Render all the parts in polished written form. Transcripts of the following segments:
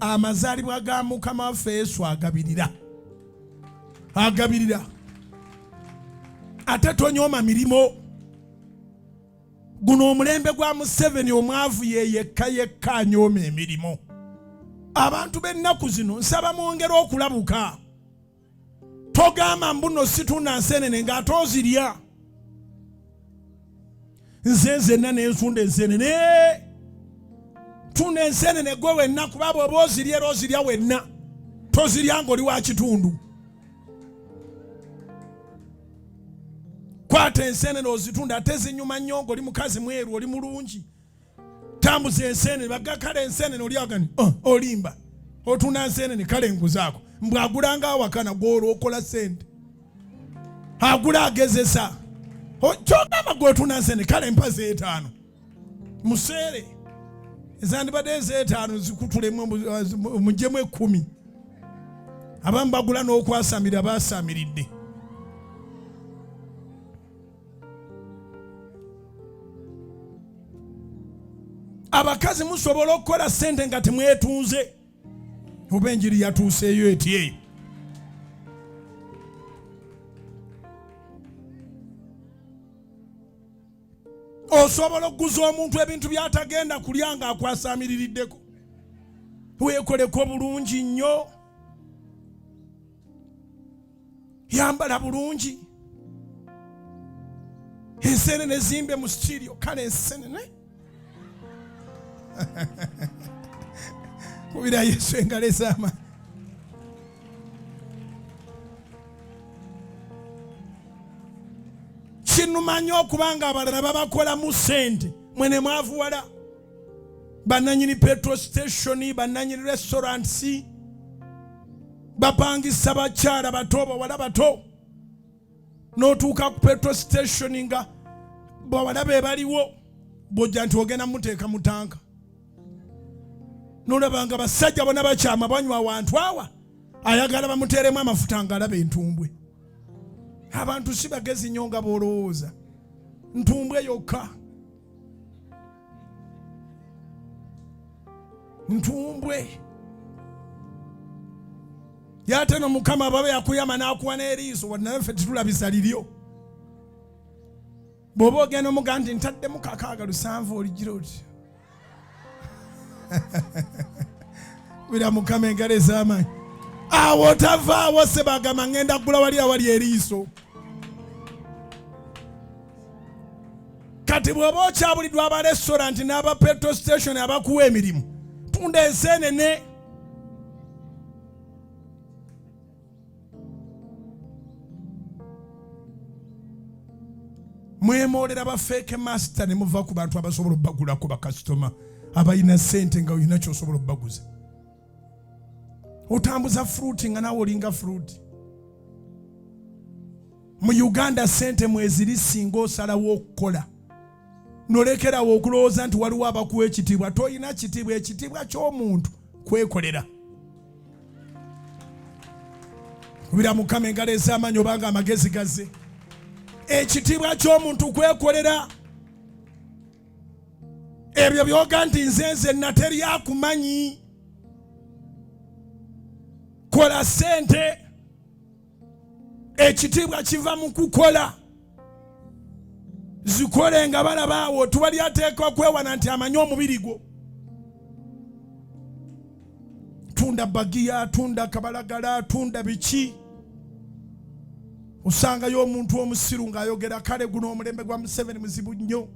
amazaalibwa ga Mukama waffe Yesu agabirira ate tonyooma mirimo. Guno omulembe gwa Museveni omwavu yekka anyooma emirimo. Abantu b'ennaku zino nsaba mwongere okulabuka. Togamba mbuno situna nsenene ng'ate ozirya. Nze nzenna nensunda ensenene. Tunda ensenene gwe wenna kuba bw'oba ozirya era ozirya wenna. Tozirya ng'oli wa kitundu. Kwata ensenene ozitunda ate zinyuma nnyo ng'oli mukazi mweru oli mulungi. Tambuza ensenene bagakala ensenene oli agani olimba. Otunda ensenene kale nguzaako. Mbwagulanga awakana gw'olwo okola sente. Agula agezesa. Kyogamba gw'otunda ensenene kale mpa zeetaano. Museere. Ezandibadde zeetaano zikutulemu mujjemu 10. Abamu bagula n'okwasamira baasamiridde. Abakazi musobola okukola sente nga temwetunze. Oba enjiri yatuuseeyo eti. Osobola okuguza omuntu ebintu by'atagenda kulya nga akwasaamiriddeko. Weekoleko bulungi nnyo. Yambala bulungi. Ensenene zimbe mu studio. Kale ensenene. Kubira Yesu engalo ez'amaanyi. Kinuma nnyo okubanga abalala babakola mu ssente. Mwene mwavuwala. Bannanyini petrol station, bannanyini restaurants, bapangisa bakyala bato bawala bato. N'otuuka ku petrol station nga bawala be baliwo bw'ojja nti ogenda muteeka mu tanka. N'olabanga basajja bonna bakyama banywa wantu awa ayagala bamuteeremu amafuta ng'alaba entumbwe. Abantu si bagezi nnyo nga b'olowooza. Ntumbwe yokka. Ntumbwe. Yate no Mukama babe yakuyama n'akuwa n'eriiso wadde ffe tetulabisa liryo. Bw'oba ogenda omugamba nti ntaddemu kakaaga 7 oligira oti. Bira Mukama engalo ez'amaanyi. Awo tavaawo se bagamba ngenda kugula wali awali eriiso. Kati bw'oba okyabuliddwa aba restaurant n'aba petrol station abakuwa emirimu, tunda ensenene. Mwemoolera ba fake master ne muva ku bantu abasobola obbagulako bakasitoma abalina ssente nga olina ky'osobola obbaguza. Otambuza fruit nga nawe olinga fruit. Mu Uganda ssente mweziri singa osalawo okukola. Nolekerawo okulowooza nti waliwo abakuwa ekitiibwa. Toyina kitiibwa. Ekitiibwa ky'omuntu kwekolera. Kubira Mukama engalo ez'amaanyi obanga amagezi gaze. Ekitiibwa ky'omuntu kwekolera. Ebyo byoga nti nze nateri akumanyi. Kola sente. Ekitiibwa kiva mu kukola. Zikole nga balabaawo tubali ateekwa kwewana nti amanyi omubiri gwo. Tunda bagiya, tunda kabalagala, tunda biki. Usangayo omuntu omusiru ng'ayogera kale guno omulembe gwa Museveni muzibu nnyo.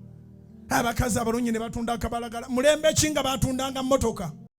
Abakazi abalungi ne batunda kabalagala. Mulembe ki nga batundanga mmotoka?